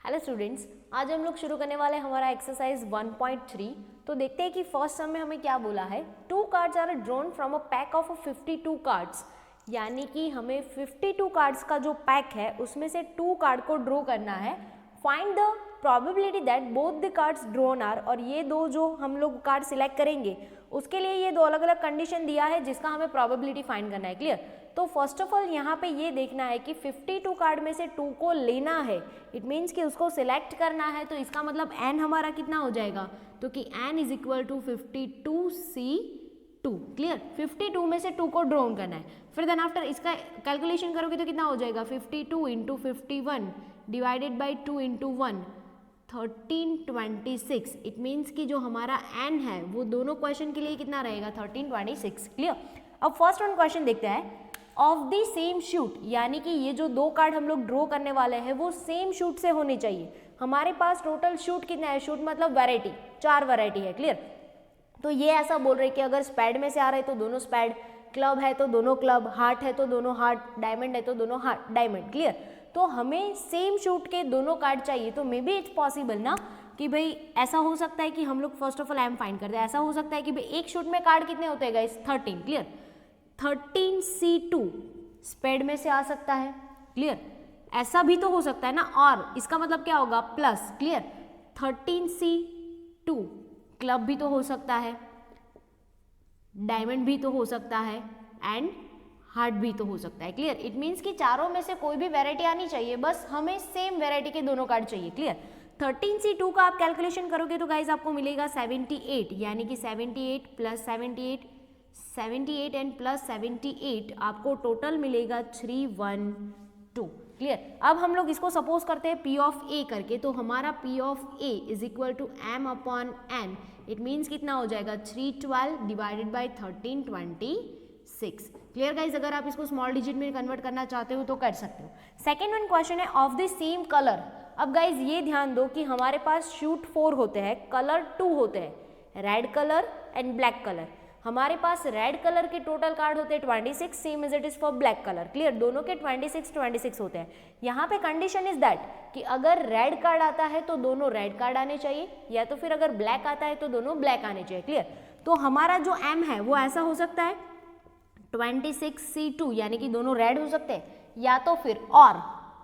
Hello students, आज हम लोग शुरू करने वाले हैं हमारा एक्सरसाइज 1.3। तो देखते हैं कि फर्स्ट सम में हमें क्या बोला है। 2 cards are drawn from a pack of 52 cards, यानी कि हमें 52 कार्ड्स का जो पैक है उसमें से 2 कार्ड को ड्रॉ करना है। Find the probability that both the cards drawn are, और ये दो जो हम लोग कार्ड सिलेक्ट करेंगे उसके लिए ये दो अलग अलग कंडीशन दिया है जिसका हमें प्रोबेबिलिटी फाइंड करना है। क्लियर? तो फर्स्ट ऑफ ऑल यहाँ पे ये देखना है कि 52 कार्ड में से 2 को लेना है। इट मीन्स कि उसको सिलेक्ट करना है, तो इसका मतलब n हमारा कितना हो जाएगा, तो कि n is equal to 52C2। Clear? 52 में से 2 को ड्रॉ करना है। फिर देन आफ्टर इसका कैलकुलेशन करोगे तो कितना हो जाएगा, 52 into 51 divided by 2 into 1 1326। It means कि जो हमारा n है वो दोनों क्वेश्चन के लिए कितना रहेगा, 1326। क्लियर? अब फर्स्ट वन क्वेश्चन देखते हैं। ऑफ द सेम शूट, यानी कि ये जो 2 कार्ड हम लोग ड्रॉ करने वाले हैं वो सेम शूट से होने चाहिए। हमारे पास टोटल शूट कितना है, शूट मतलब वैरायटी, 4 वैरायटी है। क्लियर? तो ये ऐसा बोल रहे कि अगर स्पैड में से आ रहे तो दोनों स्पैड, क्लब है तो दोनों क्लब, हार्ट है तो दोनों हार्ट, डायमंड है तो दोनों हार्ट डायमंड। क्लियर? तो हमें सेम शूट के दोनों कार्ड चाहिए। तो मे बी इट्स पॉसिबल ना कि भाई ऐसा हो सकता है कि हम लोग first of all m find करते हैं। ऐसा हो सकता है कि भाई एक शूट में कार्ड कितने होते हैं गाइस, 13। क्लियर? 13C2 स्पेड में से आ सकता है। क्लियर? ऐसा भी तो हो सकता है ना, और इसका मतलब क्या होगा, प्लस। क्लियर? 13C2 क्लब भी तो हो सकता है, डायमंड भी तो हो सकता है, एंड हार्ट भी तो हो सकता है। क्लियर? इट मीन्स कि चारों में से कोई भी वैरायटी आनी चाहिए, बस हमें सेम वैरायटी के दोनों कार्ड चाहिए। क्लियर? 13C2 का आप कैलकुलेशन करोगे तो गाइज आपको मिलेगा 78, यानी कि 78 प्लस 78 एंड प्लस 78 आपको टोटल मिलेगा 312। क्लियर? अब हम लोग इसको सपोज करते हैं P ऑफ A करके, तो हमारा P of A is equal to m upon n। It means कितना हो जाएगा, 312 डिवाइडेड बाई 1326। Clear guys? अगर आप इसको स्मॉल डिजिट में कन्वर्ट करना चाहते हो तो कर सकते हो। सेकेंड वन क्वेश्चन है ऑफ द सेम कलर। अब गाइज ये ध्यान दो कि हमारे पास शूट 4 होते हैं, कलर 2 होते हैं, red colour and black colour. हमारे पास रेड कलर के टोटल कार्ड होते हैं 26, same as it is for black colour. Clear? दोनों के 26 होते हैं। यहाँ पे कंडीशन इज दैट कि अगर रेड कार्ड आता है तो दोनों रेड कार्ड आने चाहिए, या तो फिर अगर ब्लैक आता है तो दोनों ब्लैक आने चाहिए। क्लियर? तो हमारा जो m है वो ऐसा हो सकता है 26C2, यानी कि दोनों रेड हो सकते हैं, या तो फिर और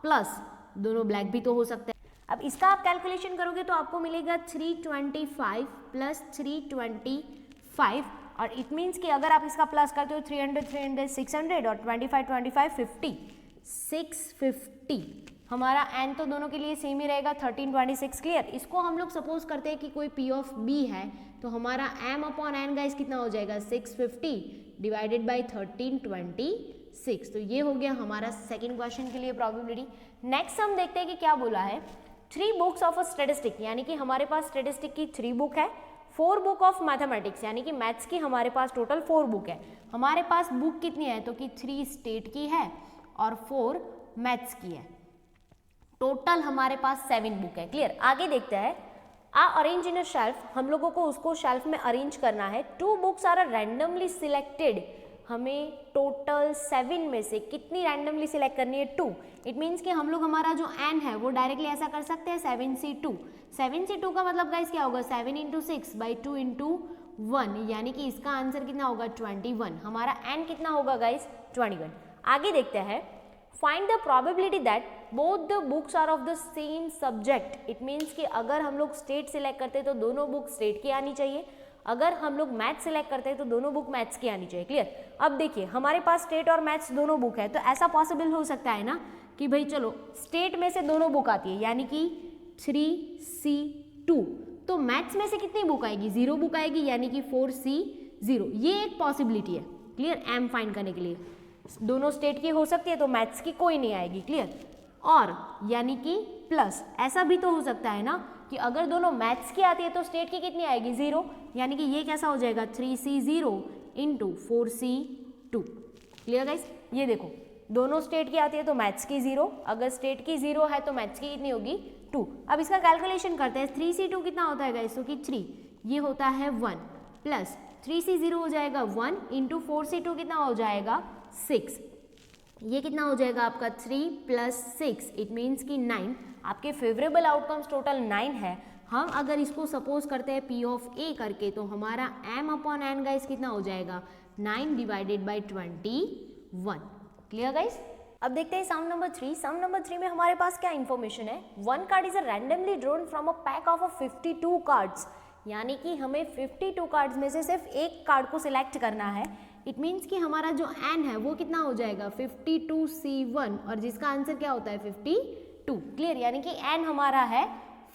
प्लस दोनों ब्लैक भी तो हो सकते हैं। अब इसका आप कैलकुलेशन करोगे तो आपको मिलेगा 325 प्लस 325, और इट मीन्स कि अगर आप इसका प्लस करते हो 300 300 600 और 25 25 50 650। हमारा n तो दोनों के लिए सेम ही रहेगा, 1326। क्लियर? इसको हम लोग सपोज करते हैं कि कोई P ऑफ B है, तो हमारा m अपॉन n गाइस कितना हो जाएगा, 650 डिवाइडेड बाई 1326। तो ये हो गया हमारा सेकेंड क्वेश्चन के लिए प्रोबेबिलिटी। नेक्स्ट हम देखते हैं कि क्या बोला है। 3 बुक्स ऑफ अ स्टैटिस्टिक, यानी कि हमारे पास स्टैटिस्टिक की 3 बुक है। 4 बुक ऑफ मैथमेटिक्स, यानी कि मैथ्स की हमारे पास टोटल 4 बुक है। हमारे पास बुक कितनी है, तो कि 3 स्टेट की है और 4 मैथ्स की है। टोटल हमारे पास 7 बुक है। क्लियर? आगे देखते हैं। अरेंज इन अ शेल्फ, हम लोगों को उसको शेल्फ में अरेंज करना है। 2 बुक्स आर रैंडमली सिलेक्टेड, हमें टोटल 7 में से कितनी रैंडमली सिलेक्ट करनी है, 2। इट मीन्स कि हम लोग हमारा जो n है वो डायरेक्टली ऐसा कर सकते हैं 7C2। 7C2 का मतलब गाइस क्या होगा, 7 इंटू 6 बाई 2 इंटू 1, यानी कि इसका आंसर कितना होगा, 21। हमारा n कितना होगा गाइस, 21। आगे देखते हैं। Find the probability that both the books are of the same subject. It means कि अगर हम लोग स्टेट सिलेक्ट करते हैं तो दोनों बुक स्टेट की आनी चाहिए, अगर हम लोग मैथ्स सिलेक्ट करते हैं तो दोनों बुक मैथ्स की आनी चाहिए। क्लियर? अब देखिए हमारे पास स्टेट और मैथ्स दोनों बुक है, तो ऐसा पॉसिबल हो सकता है ना कि भाई चलो स्टेट में से दोनों बुक आती है, यानी कि 3C2, तो मैथ्स में से कितनी बुक आएगी, 0 बुक आएगी, यानी कि 4C0। ये एक पॉसिबिलिटी है। क्लियर? m फाइंड करने के लिए दोनों स्टेट की हो सकती है तो मैथ्स की कोई नहीं आएगी। क्लियर? और यानी कि प्लस ऐसा भी तो हो सकता है ना कि अगर दोनों मैथ्स की आती है तो स्टेट की कितनी आएगी, 0, यानी कि ये कैसा हो जाएगा, 3C0 into 4C2। Clear guys? ये देखो दोनों स्टेट की आती है तो मैथ्स की 0, अगर स्टेट की 0 है तो मैथ्स की कितनी होगी, 2। अब इसका कैलकुलेशन करते हैं। 3C2 कितना होता है गाइस, तो कि 3, ये होता है 1 प्लस 3C0 हो जाएगा 1 इंटू 4C2 कितना हो जाएगा 6, ये कितना हो जाएगा आपका 3 प्लस 6, इट मीन्स कि 9, आपके फेवरेबल आउटकम्स टोटल 9 है। हम अगर इसको सपोज करते हैं P ऑफ A करके तो हमारा m अपॉन n गाइस कितना हो जाएगा 9 डिवाइडेड बाई 21। Clear guys. अब देखते हैं सम नंबर 3। सम नंबर 3 में हमारे पास क्या इन्फॉर्मेशन है, one card is randomly drawn from a pack of 52 cards, यानी कि हमें 52 कार्ड्स में से सिर्फ एक कार्ड को सिलेक्ट करना है। इट मीन्स कि हमारा जो n है वो कितना हो जाएगा 52C1 और जिसका आंसर क्या होता है 52। क्लियर, यानी कि n हमारा है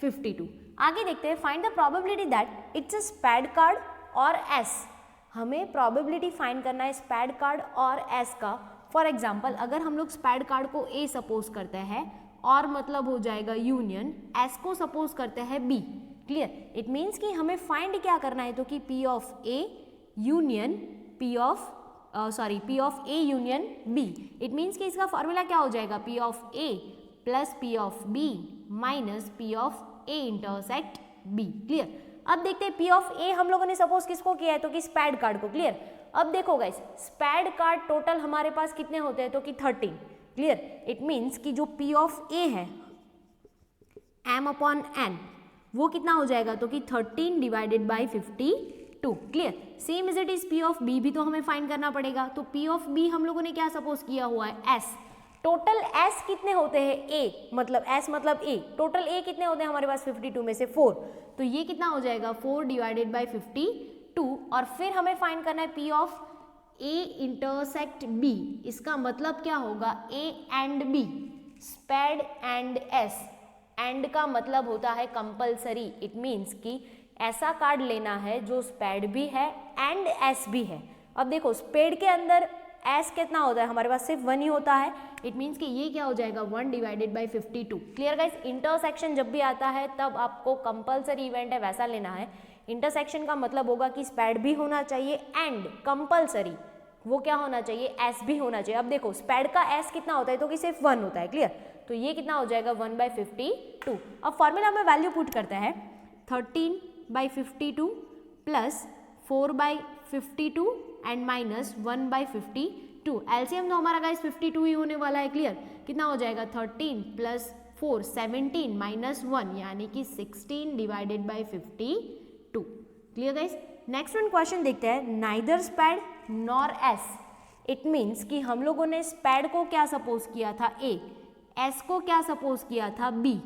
52। आगे देखते हैं, find the probability that it's a spade card और s। हमें प्रोबेबिलिटी फाइंड करना है स्पैड कार्ड और s का। फॉर एग्जाम्पल अगर हम लोग स्पैड कार्ड को A सपोज करते हैं और मतलब हो जाएगा यूनियन, S को सपोज करते हैं B। क्लियर, इट मीन्स कि हमें फाइंड क्या करना है तो कि P of A union P of A union B। It means कि इसका फॉर्मूला क्या हो जाएगा P of A plus P of B minus P of A intersect B। Clear, अब देखते हैं P ऑफ A हम लोगों ने सपोज किसको किया है तो कि स्पैड कार्ड को। क्लियर, अब देखो गाइस स्पैड कार्ड टोटल हमारे पास कितने होते हैं तो कि 13। क्लियर, इट मीन्स कि जो P ऑफ A है m अपॉन n वो कितना हो जाएगा तो कि 13 divided by 52। Clear, same is it is P of B भी तो हमें फाइंड करना पड़ेगा। तो P ऑफ B हम लोगों ने क्या सपोज किया हुआ है S। टोटल S कितने होते हैं A मतलब S मतलब A, टोटल A कितने होते हैं हमारे पास 52 में से 4, तो ये कितना हो जाएगा 4 डिवाइडेड बाई 52। और फिर हमें फाइंड करना है P of A intersect B। इसका मतलब क्या होगा A and B, spade and S। And का मतलब होता है कंपलसरी, इट मीन्स कि ऐसा कार्ड लेना है जो स्पैड भी है एंड S भी है। अब देखो स्पेड के अंदर S कितना होता है हमारे पास सिर्फ 1 ही होता है। इट मीन्स कि ये क्या हो जाएगा 1 divided by 52। Clear guys, intersection जब भी आता है तब आपको कंपलसरी इवेंट है वैसा लेना है। इंटरसेक्शन का मतलब होगा कि स्पैड भी होना चाहिए एंड कंपलसरी वो क्या होना चाहिए S भी होना चाहिए। अब देखो स्पैड का S कितना होता है तो कि सिर्फ 1 होता है। क्लियर, तो ये कितना हो जाएगा 1 बाई 52। अब फॉर्मूला में वैल्यू पुट करते हैं 13 by 52 plus 4 by 52 and minus 1 by 52। LCM तो हमारा गाइस 52 ही होने वाला है। क्लियर, कितना हो जाएगा 13 प्लस 4 17 माइनस 1 यानी कि 16 divided by 52। Clear guys, next one question देखते हैं, neither spade nor S। It means कि हम लोगों ने स्पैड को क्या सपोज किया था A, S को क्या सपोज किया था B।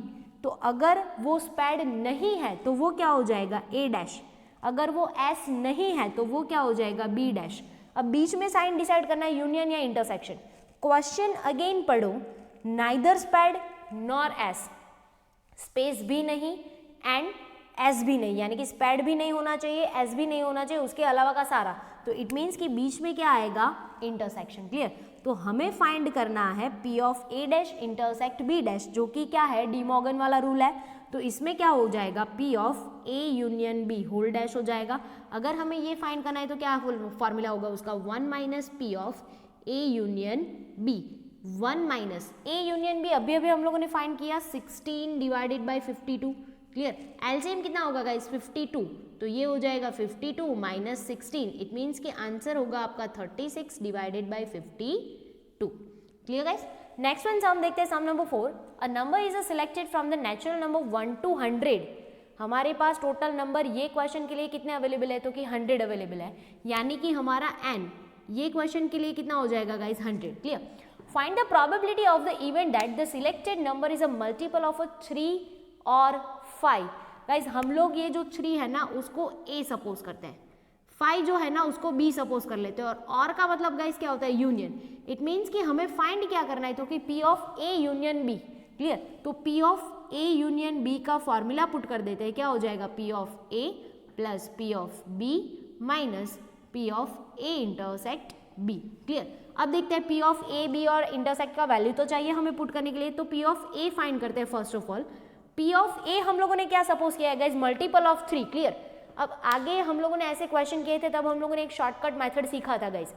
तो अगर वो स्पैड नहीं है तो वो क्या हो जाएगा A डैश, अगर वो S नहीं है तो वो क्या हो जाएगा B डैश। अब बीच में साइन डिसाइड करना है यूनियन या इंटरसेक्शन। क्वेश्चन अगेन पढ़ो, neither spade nor S, space भी नहीं एंड S भी नहीं, यानी कि स्पैड भी नहीं होना चाहिए S भी नहीं होना चाहिए, उसके अलावा का सारा। तो इट मीन्स कि बीच में क्या आएगा इंटरसेक्शन। क्लियर, तो हमें फाइंड करना है P of A dash intersect B dash, जो कि क्या है डी मॉर्गन वाला रूल है। तो इसमें क्या हो जाएगा P of A union B whole dash हो जाएगा। अगर हमें ये फाइंड करना है तो क्या फॉर्मूला होगा उसका 1 minus P of A union B। 1 minus A union B अभी अभी हम लोगों ने फाइंड किया 16 डिवाइडेड बाई 52। क्लियर, एलसीएम कितना होगा गाइस 52, तो ये हो जाएगा 52 माइनस 16। इट मीन्स कि आंसर होगा आपका 36 divided by 52। Clear guys, next one sum देखते हैं, sum number 4। A number is selected from the natural number 1 to 100। हमारे पास टोटल नंबर ये क्वेश्चन के लिए कितने अवेलेबल है तो कि 100 अवेलेबल है, यानी कि हमारा n ये क्वेश्चन के लिए कितना हो जाएगा guys 100। Clear, find the probability of the event that the selected number is a multiple of 3 और 5। गाइज हम लोग ये जो 3 है ना उसको A सपोज करते हैं, 5 जो है ना उसको B सपोज कर लेते हैं, और का मतलब गाइज क्या होता है यूनियन। इट मीन्स कि हमें फाइंड क्या करना है तो कि P of A union B। Clear, तो P of A union B का फॉर्मूला पुट कर देते हैं, क्या हो जाएगा P of A plus P of B minus P of A intersect B। Clear, अब देखते हैं P ऑफ A B और इंटरसेक्ट का वैल्यू तो चाहिए हमें पुट करने के लिए, तो P ऑफ A फाइंड करते हैं। First of all P of A हम लोगों ने क्या सपोज किया है गाइज मल्टीपल ऑफ 3। क्लियर, अब आगे हम लोगों ने ऐसे क्वेश्चन किए थे तब हम लोगों ने एक शॉर्टकट मेथड सीखा था गाइज।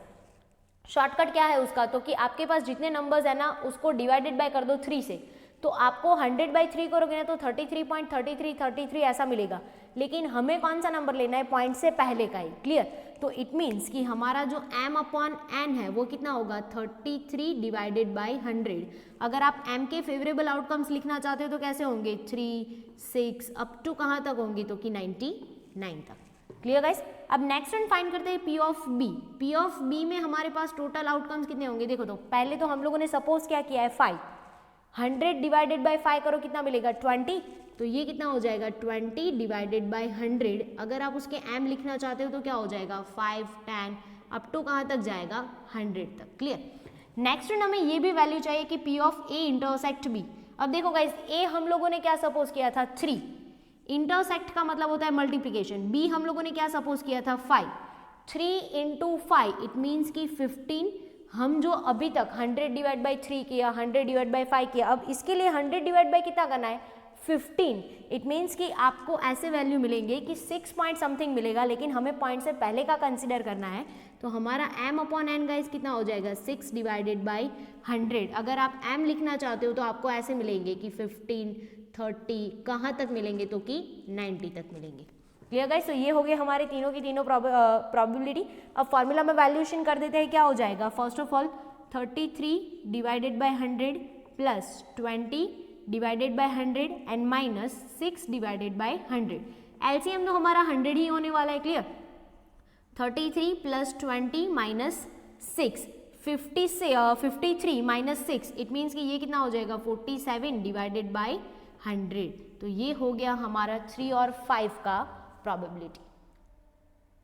शॉर्टकट क्या है उसका तो कि आपके पास जितने नंबर्स है ना उसको डिवाइडेड बाय कर दो 3 से, तो आपको 100/3 करोगे ना तो 33.3333 ऐसा मिलेगा, लेकिन हमें कौन सा नंबर लेना है, पॉइंट से पहले का ही। क्लियर? तो इट मीन्स कि हमारा जो m/n है वो कितना होगा, 33/100। अगर आप m के फेवरेबल आउटकम्स लिखना चाहते हो तो कैसे होंगे, 3, 6 अप टू कहाँ तक होंगे, तो कि 99 तक। Clear guys? अब नेक्स्ट वन फाइंड करते हैं P of B। P of B में हमारे पास टोटल आउटकम्स कितने होंगे, देखो तो पहले तो हम लोगों ने सपोज क्या किया है 5, 100/5 करो कितना मिलेगा 20, तो ये कितना हो जाएगा 20/100। अगर आप उसके m लिखना चाहते हो तो क्या हो जाएगा 5, 10 अप टू कहाँ तक जाएगा 100 तक। क्लियर? नेक्स्ट वन हमें ये भी वैल्यू चाहिए कि P of A intersect B। अब देखो गाइस A हम लोगों ने क्या सपोज किया था 3, इंटरसेक्ट का मतलब होता है मल्टीप्लीकेशन, B हम लोगों ने क्या सपोज किया था 5, 3 × 5 इट मीन्स कि 15। हम जो अभी तक 100/3 किया, 100/5 किया, अब इसके लिए 100/ कितना करना है 15। इट मीन्स कि आपको ऐसे वैल्यू मिलेंगे कि 6 पॉइंट समथिंग मिलेगा, लेकिन हमें पॉइंट से पहले का कंसिडर करना है। तो हमारा m/n गाइस कितना हो जाएगा 6/100। अगर आप m लिखना चाहते हो तो आपको ऐसे मिलेंगे कि 15, 30 कहाँ तक मिलेंगे, तो कि 90 तक मिलेंगे। Clear guys? तो ये हो गए हमारे तीनों की तीनों प्रोबेबिलिटी। अब फॉर्मूला में वैल्यूएशन कर देते हैं, क्या हो जाएगा, first of all 33/100 plus 20/100 and minus 6/100। LCM तो हमारा 100 ही होने वाला है। Clear? 33 + 20 minus 6, 53 minus 6 it means कि ये कितना हो जाएगा 47/100। तो ये हो गया हमारा 3 और 5 का प्रोबेबिलिटी।